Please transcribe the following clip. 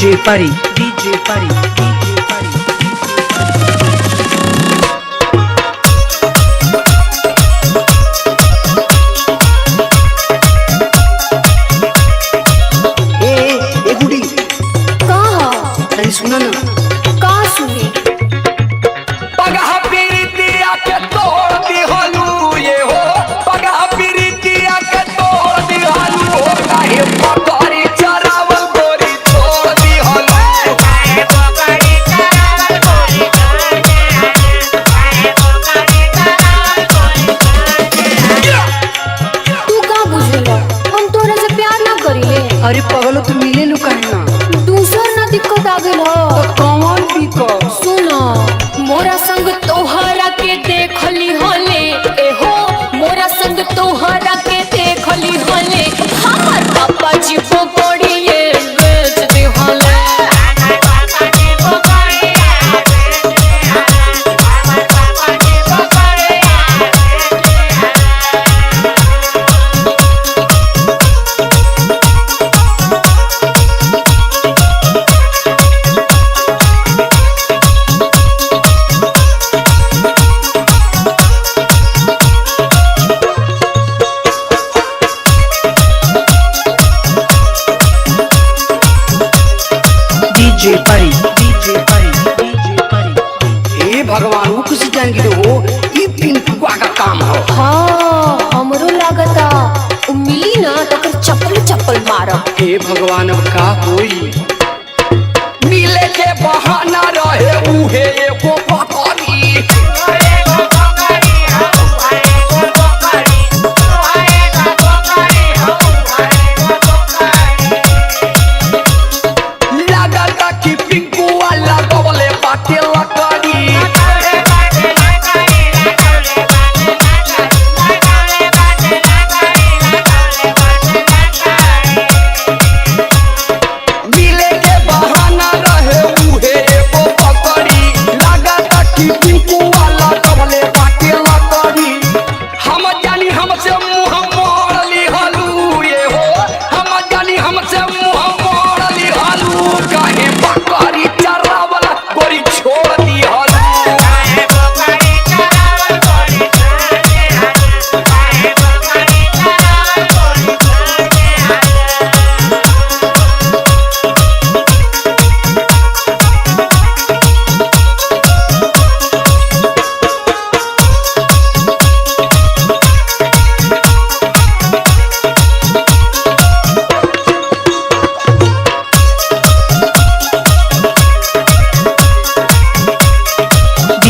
DJ Pari, DJ Pari, DJ Pari. ए गुडी कहा अरे सुना ना का सुनी पगहा पीरितिया के तोड़ दी हलू ये हो पगहा पीरितिया के तोड़ दी हलू हो काहे पकड़ी चरावल गोरी तोड़ दी हलू काहे पकड़ी चरावल गोरी तोड़ दी हलू काहे पकड़ी चरावल गोरी तू का बुझेला हम तोरा से प्यार ना करिले अरे पगलो तू मिले नु कहना दूसर ना दिक्कत आ गेल हो तो कौन भी को सुनो मोरा संग तोहरा के देखली होले ए हो मोरा संग तोहरा के देखली होले हमर पापा जी को पड़िए बेच दे होले हमर पापा जी को पड़िए बेच दे हलू हमर पापा जी को पड़िए DJ Pari, DJ Pari, DJ Pari. ए भगवान वो किसी जान के हो ये पिंटुआ का काम हो हाँ हमरो लागता उ मिली ना तो कर चप्पल चप्पल मारब हे भगवान अब का होई मिले के बहाना रहे उहे एगो